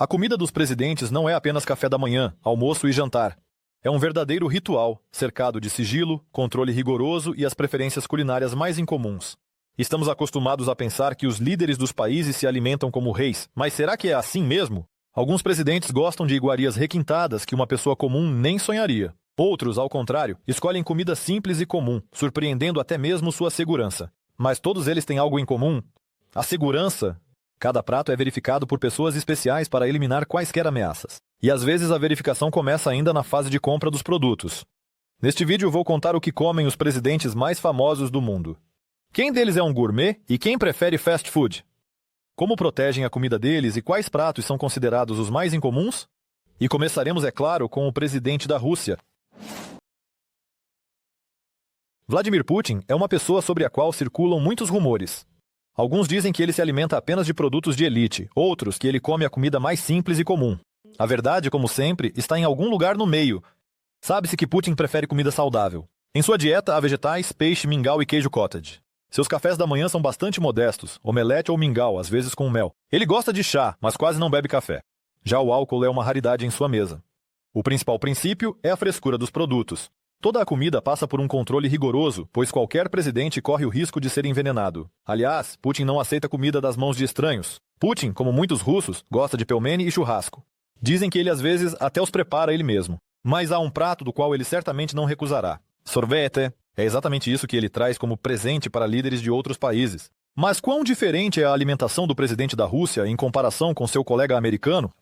A comida dos presidentes não é apenas café da manhã, almoço e jantar. É um verdadeiro ritual, cercado de sigilo, controle rigoroso e as preferências culinárias mais incomuns. Estamos acostumados a pensar que os líderes dos países se alimentam como reis, mas será que é assim mesmo? Alguns presidentes gostam de iguarias requintadas que uma pessoa comum nem sonharia. Outros, ao contrário, escolhem comida simples e comum, surpreendendo até mesmo sua segurança. Mas todos eles têm algo em comum: a segurança. Cada prato é verificado por pessoas especiais para eliminar quaisquer ameaças. E às vezes a verificação começa ainda na fase de compra dos produtos. Neste vídeo vou contar o que comem os presidentes mais famosos do mundo. Quem deles é um gourmet e quem prefere fast food? Como protegem a comida deles e quais pratos são considerados os mais incomuns? E começaremos, é claro, com o presidente da Rússia. Vladimir Putin é uma pessoa sobre a qual circulam muitos rumores. Alguns dizem que ele se alimenta apenas de produtos de elite, outros que ele come a comida mais simples e comum. A verdade, como sempre, está em algum lugar no meio. Sabe-se que Putin prefere comida saudável. Em sua dieta há vegetais, peixe, mingau e queijo cottage. Seus cafés da manhã são bastante modestos, omelete ou mingau, às vezes com mel. Ele gosta de chá, mas quase não bebe café. Já o álcool é uma raridade em sua mesa. O principal princípio é a frescura dos produtos. Toda a comida passa por um controle rigoroso, pois qualquer presidente corre o risco de ser envenenado. Aliás, Putin não aceita comida das mãos de estranhos. Putin, como muitos russos, gosta de pelmeni e churrasco. Dizem que ele às vezes até os prepara ele mesmo. Mas há um prato do qual ele certamente não recusará: sorvete. É exatamente isso que ele traz como presente para líderes de outros países. Mas quão diferente é a alimentação do presidente da Rússia em comparação com seu colega americano?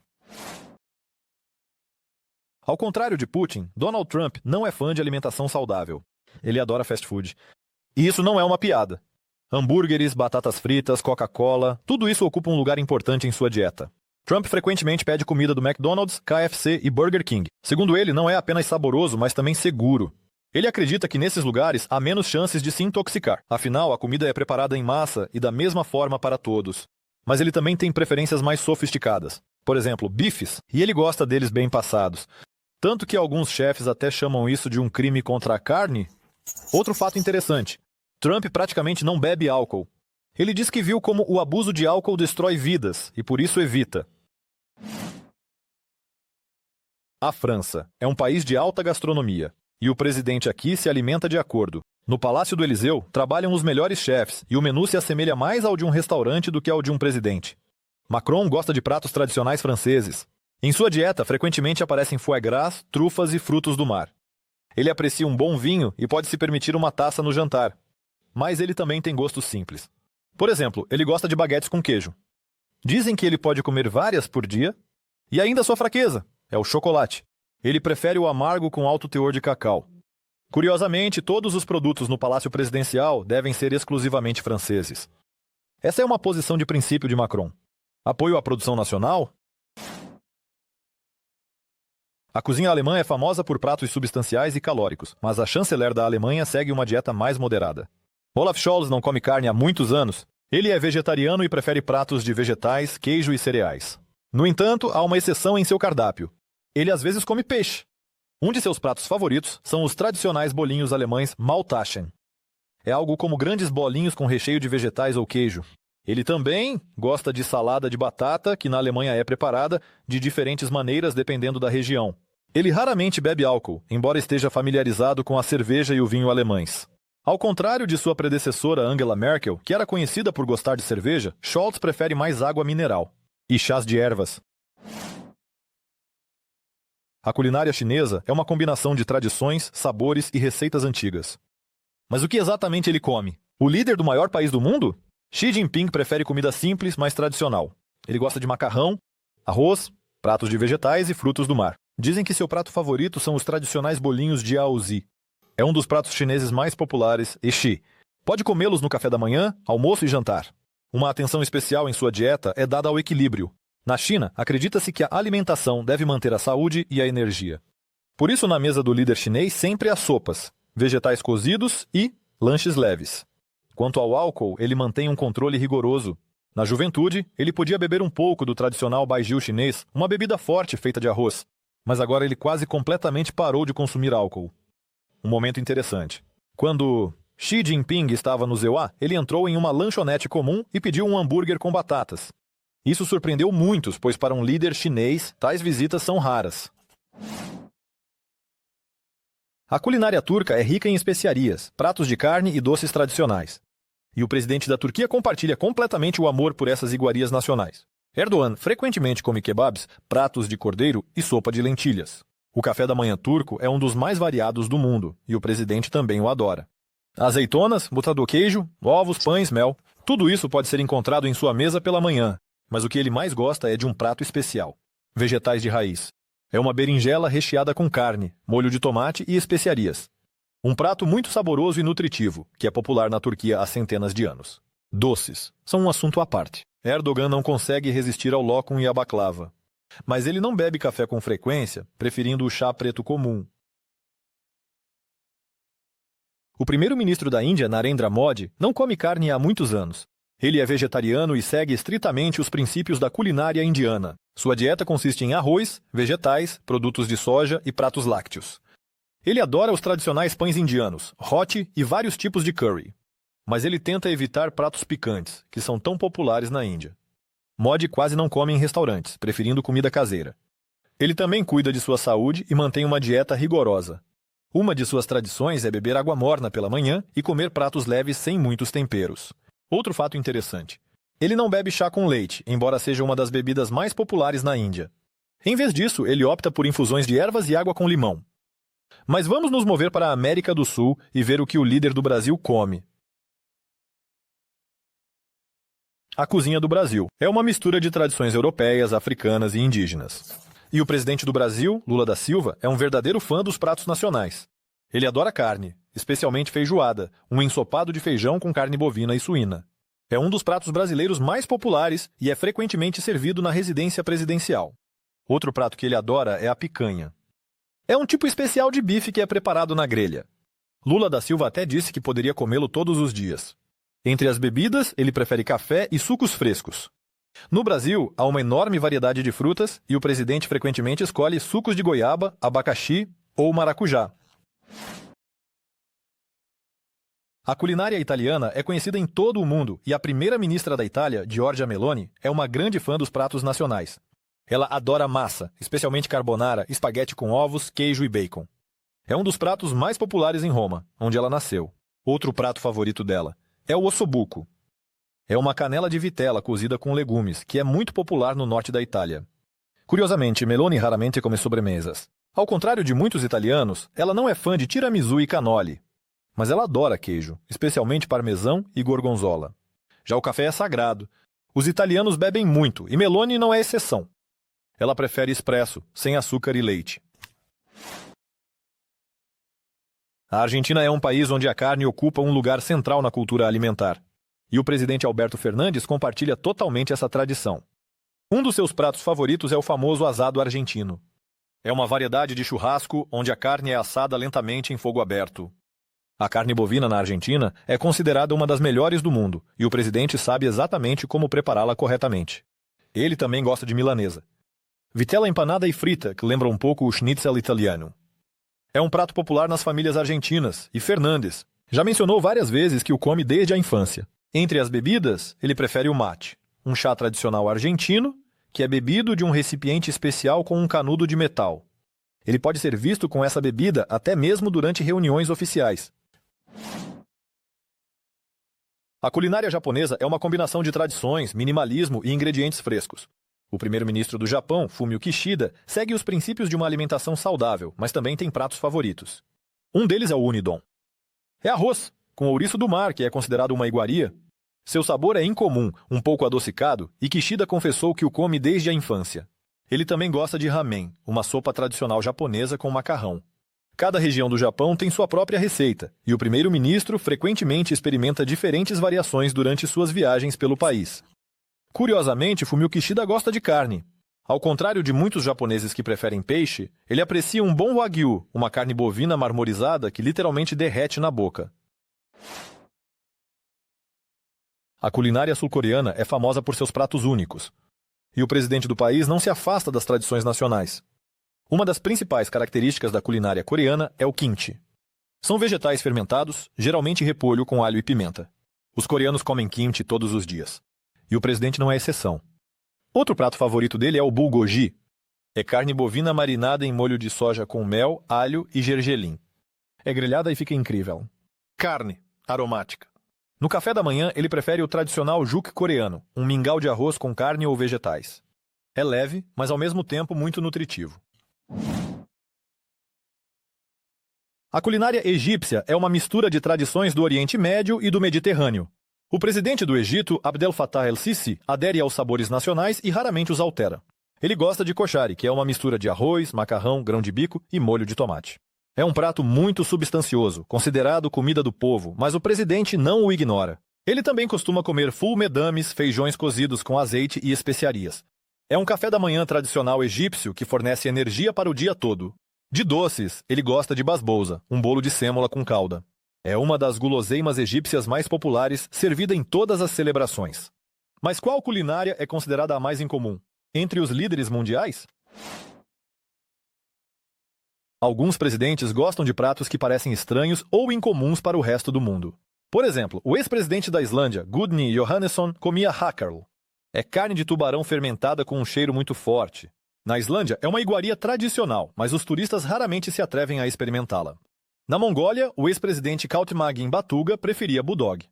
Ao contrário de Putin, Donald Trump não é fã de alimentação saudável. Ele adora fast food. E isso não é uma piada. Hambúrgueres, batatas fritas, Coca-Cola, tudo isso ocupa um lugar importante em sua dieta. Trump frequentemente pede comida do McDonald's, KFC e Burger King. Segundo ele, não é apenas saboroso, mas também seguro. Ele acredita que nesses lugares há menos chances de se intoxicar. Afinal, a comida é preparada em massa e da mesma forma para todos. Mas ele também tem preferências mais sofisticadas. Por exemplo, bifes, e ele gosta deles bem passados. Tanto que alguns chefes até chamam isso de um crime contra a carne. Outro fato interessante: Trump praticamente não bebe álcool. Ele diz que viu como o abuso de álcool destrói vidas e por isso evita. A França é um país de alta gastronomia, e o presidente aqui se alimenta de acordo. No Palácio do Eliseu trabalham os melhores chefes, e o menu se assemelha mais ao de um restaurante do que ao de um presidente. Macron gosta de pratos tradicionais franceses. Em sua dieta, frequentemente aparecem foie gras, trufas e frutos do mar. Ele aprecia um bom vinho e pode se permitir uma taça no jantar. Mas ele também tem gostos simples. Por exemplo, ele gosta de baguetes com queijo. Dizem que ele pode comer várias por dia. E ainda sua fraqueza é o chocolate. Ele prefere o amargo com alto teor de cacau. Curiosamente, todos os produtos no Palácio Presidencial devem ser exclusivamente franceses. Essa é uma posição de princípio de Macron. Apoio à produção nacional? A cozinha alemã é famosa por pratos substanciais e calóricos, mas a chanceler da Alemanha segue uma dieta mais moderada. Olaf Scholz não come carne há muitos anos. Ele é vegetariano e prefere pratos de vegetais, queijo e cereais. No entanto, há uma exceção em seu cardápio. Ele às vezes come peixe. Um de seus pratos favoritos são os tradicionais bolinhos alemães Maultaschen. É algo como grandes bolinhos com recheio de vegetais ou queijo. Ele também gosta de salada de batata, que na Alemanha é preparada de diferentes maneiras dependendo da região. Ele raramente bebe álcool, embora esteja familiarizado com a cerveja e o vinho alemães. Ao contrário de sua predecessora Angela Merkel, que era conhecida por gostar de cerveja, Scholz prefere mais água mineral e chás de ervas. A culinária chinesa é uma combinação de tradições, sabores e receitas antigas. Mas o que exatamente ele come? O líder do maior país do mundo? Xi Jinping prefere comida simples, mas tradicional. Ele gosta de macarrão, arroz, pratos de vegetais e frutos do mar. Dizem que seu prato favorito são os tradicionais bolinhos de Jiaozi. É um dos pratos chineses mais populares e Xi pode comê-los no café da manhã, almoço e jantar. Uma atenção especial em sua dieta é dada ao equilíbrio. Na China, acredita-se que a alimentação deve manter a saúde e a energia. Por isso, na mesa do líder chinês sempre há sopas, vegetais cozidos e lanches leves. Quanto ao álcool, ele mantém um controle rigoroso. Na juventude, ele podia beber um pouco do tradicional baijiu chinês, uma bebida forte feita de arroz. Mas agora ele quase completamente parou de consumir álcool. Um momento interessante. Quando Xi Jinping estava no Zeuá, ele entrou em uma lanchonete comum e pediu um hambúrguer com batatas. Isso surpreendeu muitos, pois para um líder chinês, tais visitas são raras. A culinária turca é rica em especiarias, pratos de carne e doces tradicionais. E o presidente da Turquia compartilha completamente o amor por essas iguarias nacionais. Erdogan frequentemente come kebabs, pratos de cordeiro e sopa de lentilhas. O café da manhã turco é um dos mais variados do mundo, e o presidente também o adora. Azeitonas, botado queijo, ovos, pães, mel, tudo isso pode ser encontrado em sua mesa pela manhã, mas o que ele mais gosta é de um prato especial: vegetais de raiz. É uma berinjela recheada com carne, molho de tomate e especiarias. Um prato muito saboroso e nutritivo, que é popular na Turquia há centenas de anos. Doces são um assunto à parte. Erdogan não consegue resistir ao lokum e à baklava. Mas ele não bebe café com frequência, preferindo o chá preto comum. O primeiro-ministro da Índia, Narendra Modi, não come carne há muitos anos. Ele é vegetariano e segue estritamente os princípios da culinária indiana. Sua dieta consiste em arroz, vegetais, produtos de soja e pratos lácteos. Ele adora os tradicionais pães indianos, roti e vários tipos de curry. Mas ele tenta evitar pratos picantes, que são tão populares na Índia. Modi quase não come em restaurantes, preferindo comida caseira. Ele também cuida de sua saúde e mantém uma dieta rigorosa. Uma de suas tradições é beber água morna pela manhã e comer pratos leves sem muitos temperos. Outro fato interessante: ele não bebe chá com leite, embora seja uma das bebidas mais populares na Índia. Em vez disso, ele opta por infusões de ervas e água com limão. Mas vamos nos mover para a América do Sul e ver o que o líder do Brasil come. A cozinha do Brasil é uma mistura de tradições europeias, africanas e indígenas. E o presidente do Brasil, Lula da Silva, é um verdadeiro fã dos pratos nacionais. Ele adora carne, especialmente feijoada, um ensopado de feijão com carne bovina e suína. É um dos pratos brasileiros mais populares e é frequentemente servido na residência presidencial. Outro prato que ele adora é a picanha. É um tipo especial de bife que é preparado na grelha. Lula da Silva até disse que poderia comê-lo todos os dias. Entre as bebidas, ele prefere café e sucos frescos. No Brasil, há uma enorme variedade de frutas e o presidente frequentemente escolhe sucos de goiaba, abacaxi ou maracujá. A culinária italiana é conhecida em todo o mundo e a primeira-ministra da Itália, Giorgia Meloni, é uma grande fã dos pratos nacionais. Ela adora massa, especialmente carbonara, espaguete com ovos, queijo e bacon. É um dos pratos mais populares em Roma, onde ela nasceu. Outro prato favorito dela é o ossobuco. É uma canela de vitela cozida com legumes, que é muito popular no norte da Itália. Curiosamente, Meloni raramente come sobremesas. Ao contrário de muitos italianos, ela não é fã de tiramisu e cannoli. Mas ela adora queijo, especialmente parmesão e gorgonzola. Já o café é sagrado. Os italianos bebem muito, e Meloni não é exceção. Ela prefere expresso, sem açúcar e leite. A Argentina é um país onde a carne ocupa um lugar central na cultura alimentar. E o presidente Alberto Fernandes compartilha totalmente essa tradição. Um dos seus pratos favoritos é o famoso asado argentino. É uma variedade de churrasco onde a carne é assada lentamente em fogo aberto. A carne bovina na Argentina é considerada uma das melhores do mundo, e o presidente sabe exatamente como prepará-la corretamente. Ele também gosta de milanesa. Vitela empanada e frita, que lembra um pouco o schnitzel italiano. É um prato popular nas famílias argentinas, e Fernandes já mencionou várias vezes que o come desde a infância. Entre as bebidas, ele prefere o mate, um chá tradicional argentino, que é bebido de um recipiente especial com um canudo de metal. Ele pode ser visto com essa bebida até mesmo durante reuniões oficiais. A culinária japonesa é uma combinação de tradições, minimalismo e ingredientes frescos. O primeiro-ministro do Japão, Fumio Kishida, segue os princípios de uma alimentação saudável, mas também tem pratos favoritos. Um deles é o unidon. É arroz, com ouriço do mar, que é considerado uma iguaria. Seu sabor é incomum, um pouco adocicado, e Kishida confessou que o come desde a infância. Ele também gosta de ramen, uma sopa tradicional japonesa com macarrão. Cada região do Japão tem sua própria receita, e o primeiro-ministro frequentemente experimenta diferentes variações durante suas viagens pelo país. Curiosamente, Fumio Kishida gosta de carne. Ao contrário de muitos japoneses que preferem peixe, ele aprecia um bom wagyu, uma carne bovina marmorizada que literalmente derrete na boca. A culinária sul-coreana é famosa por seus pratos únicos. E o presidente do país não se afasta das tradições nacionais. Uma das principais características da culinária coreana é o kimchi. São vegetais fermentados, geralmente repolho com alho e pimenta. Os coreanos comem kimchi todos os dias. E o presidente não é exceção. Outro prato favorito dele é o bulgogi. É carne bovina marinada em molho de soja com mel, alho e gergelim. É grelhada e fica incrível. Carne, aromática. No café da manhã, ele prefere o tradicional juk coreano, um mingau de arroz com carne ou vegetais. É leve, mas ao mesmo tempo muito nutritivo. A culinária egípcia é uma mistura de tradições do Oriente Médio e do Mediterrâneo. O presidente do Egito, Abdel Fattah el-Sisi, adere aos sabores nacionais e raramente os altera. Ele gosta de koshari, que é uma mistura de arroz, macarrão, grão de bico e molho de tomate. É um prato muito substancioso, considerado comida do povo, mas o presidente não o ignora. Ele também costuma comer ful medames, feijões cozidos com azeite e especiarias. É um café da manhã tradicional egípcio que fornece energia para o dia todo. De doces, ele gosta de basbousa, um bolo de sêmola com calda. É uma das guloseimas egípcias mais populares, servida em todas as celebrações. Mas qual culinária é considerada a mais incomum? Entre os líderes mundiais? Alguns presidentes gostam de pratos que parecem estranhos ou incomuns para o resto do mundo. Por exemplo, o ex-presidente da Islândia, Gudni Jóhannesson, comia hakkarl. É carne de tubarão fermentada com um cheiro muito forte. Na Islândia, é uma iguaria tradicional, mas os turistas raramente se atrevem a experimentá-la. Na Mongólia, o ex-presidente Khaltmagin Batuga preferia budog.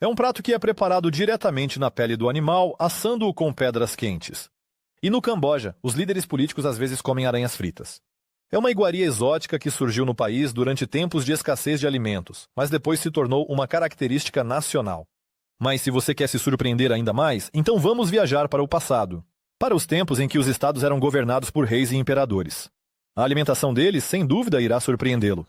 É um prato que é preparado diretamente na pele do animal, assando-o com pedras quentes. E no Camboja, os líderes políticos às vezes comem aranhas fritas. É uma iguaria exótica que surgiu no país durante tempos de escassez de alimentos, mas depois se tornou uma característica nacional. Mas se você quer se surpreender ainda mais, então vamos viajar para o passado, para os tempos em que os estados eram governados por reis e imperadores. A alimentação deles, sem dúvida, irá surpreendê-lo.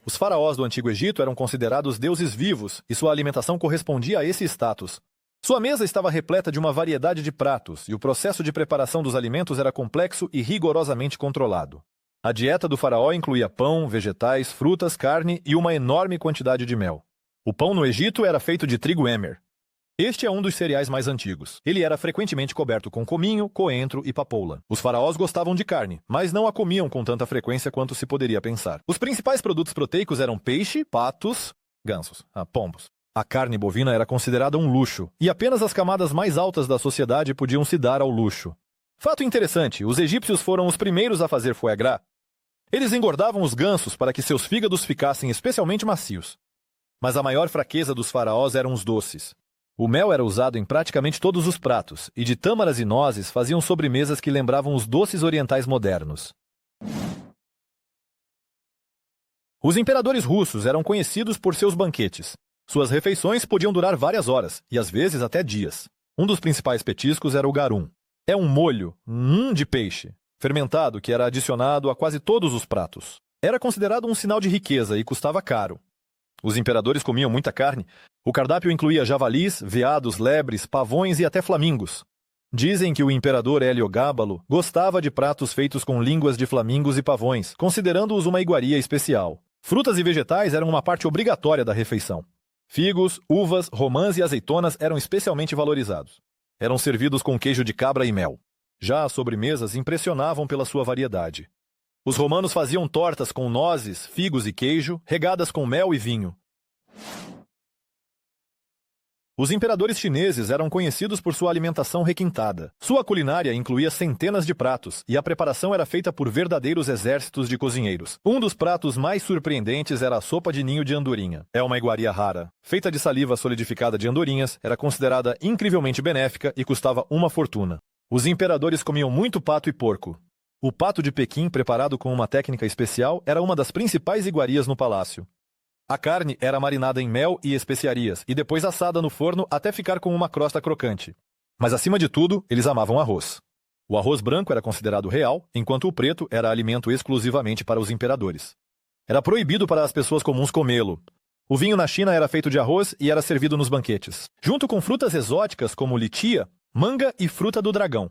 Os faraós do Antigo Egito eram considerados deuses vivos e sua alimentação correspondia a esse status. Sua mesa estava repleta de uma variedade de pratos e o processo de preparação dos alimentos era complexo e rigorosamente controlado. A dieta do faraó incluía pão, vegetais, frutas, carne e uma enorme quantidade de mel. O pão no Egito era feito de trigo emmer. Este é um dos cereais mais antigos. Ele era frequentemente coberto com cominho, coentro e papoula. Os faraós gostavam de carne, mas não a comiam com tanta frequência quanto se poderia pensar. Os principais produtos proteicos eram peixe, patos, pombos. A carne bovina era considerada um luxo, e apenas as camadas mais altas da sociedade podiam se dar ao luxo. Fato interessante, os egípcios foram os primeiros a fazer foie gras. Eles engordavam os gansos para que seus fígados ficassem especialmente macios. Mas a maior fraqueza dos faraós eram os doces. O mel era usado em praticamente todos os pratos, e de tâmaras e nozes faziam sobremesas que lembravam os doces orientais modernos. Os imperadores russos eram conhecidos por seus banquetes. Suas refeições podiam durar várias horas, e às vezes até dias. Um dos principais petiscos era o garum. É um molho, de peixe, fermentado que era adicionado a quase todos os pratos. Era considerado um sinal de riqueza e custava caro. Os imperadores comiam muita carne. O cardápio incluía javalis, veados, lebres, pavões e até flamingos. Dizem que o imperador Heliogábalo gostava de pratos feitos com línguas de flamingos e pavões, considerando-os uma iguaria especial. Frutas e vegetais eram uma parte obrigatória da refeição. Figos, uvas, romãs e azeitonas eram especialmente valorizados. Eram servidos com queijo de cabra e mel. Já as sobremesas impressionavam pela sua variedade. Os romanos faziam tortas com nozes, figos e queijo, regadas com mel e vinho. Os imperadores chineses eram conhecidos por sua alimentação requintada. Sua culinária incluía centenas de pratos, e a preparação era feita por verdadeiros exércitos de cozinheiros. Um dos pratos mais surpreendentes era a sopa de ninho de andorinha. É uma iguaria rara. Feita de saliva solidificada de andorinhas, era considerada incrivelmente benéfica e custava uma fortuna. Os imperadores comiam muito pato e porco. O pato de Pequim, preparado com uma técnica especial, era uma das principais iguarias no palácio. A carne era marinada em mel e especiarias e depois assada no forno até ficar com uma crosta crocante. Mas acima de tudo, eles amavam arroz. O arroz branco era considerado real, enquanto o preto era alimento exclusivamente para os imperadores. Era proibido para as pessoas comuns comê-lo. O vinho na China era feito de arroz e era servido nos banquetes, junto com frutas exóticas como lichia, manga e fruta do dragão.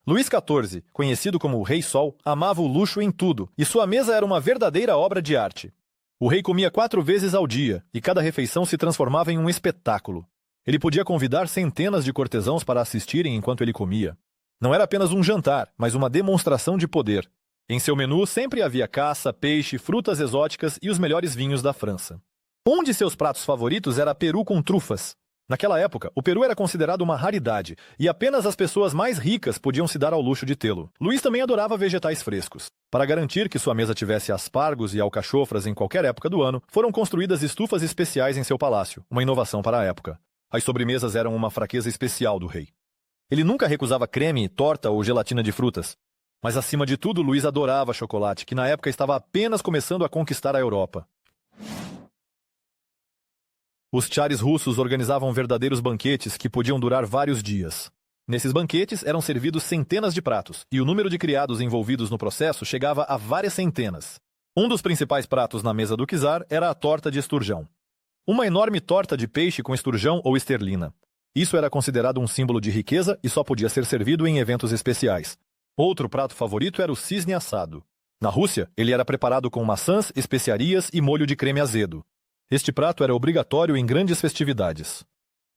Luís XIV, conhecido como o Rei Sol, amava o luxo em tudo, e sua mesa era uma verdadeira obra de arte. O rei comia 4 vezes ao dia, e cada refeição se transformava em um espetáculo. Ele podia convidar centenas de cortesãos para assistirem enquanto ele comia. Não era apenas um jantar, mas uma demonstração de poder. Em seu menu sempre havia caça, peixe, frutas exóticas e os melhores vinhos da França. Um de seus pratos favoritos era peru com trufas. Naquela época, o peru era considerado uma raridade, e apenas as pessoas mais ricas podiam se dar ao luxo de tê-lo. Luís também adorava vegetais frescos. Para garantir que sua mesa tivesse aspargos e alcachofras em qualquer época do ano, foram construídas estufas especiais em seu palácio, uma inovação para a época. As sobremesas eram uma fraqueza especial do rei. Ele nunca recusava creme, torta ou gelatina de frutas. Mas acima de tudo, Luís adorava chocolate, que na época estava apenas começando a conquistar a Europa. Os tsares russos organizavam verdadeiros banquetes que podiam durar vários dias. Nesses banquetes eram servidos centenas de pratos, e o número de criados envolvidos no processo chegava a várias centenas. Um dos principais pratos na mesa do czar era a torta de esturjão. Uma enorme torta de peixe com esturjão ou esterlina. Isso era considerado um símbolo de riqueza e só podia ser servido em eventos especiais. Outro prato favorito era o cisne assado. Na Rússia, ele era preparado com maçãs, especiarias e molho de creme azedo. Este prato era obrigatório em grandes festividades.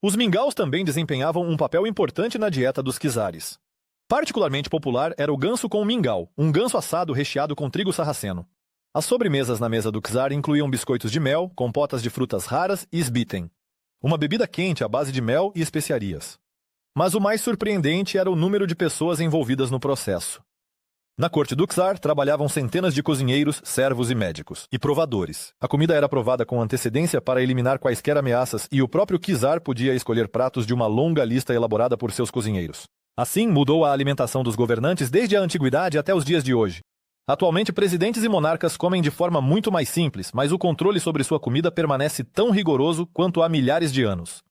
Os mingaus também desempenhavam um papel importante na dieta dos czares. Particularmente popular era o ganso com mingau, um ganso assado recheado com trigo sarraceno. As sobremesas na mesa do czar incluíam biscoitos de mel, compotas de frutas raras e sbiten, uma bebida quente à base de mel e especiarias. Mas o mais surpreendente era o número de pessoas envolvidas no processo. Na corte do czar trabalhavam centenas de cozinheiros, servos e médicos, e provadores. A comida era provada com antecedência para eliminar quaisquer ameaças e o próprio czar podia escolher pratos de uma longa lista elaborada por seus cozinheiros. Assim, mudou a alimentação dos governantes desde a antiguidade até os dias de hoje. Atualmente, presidentes e monarcas comem de forma muito mais simples, mas o controle sobre sua comida permanece tão rigoroso quanto há milhares de anos.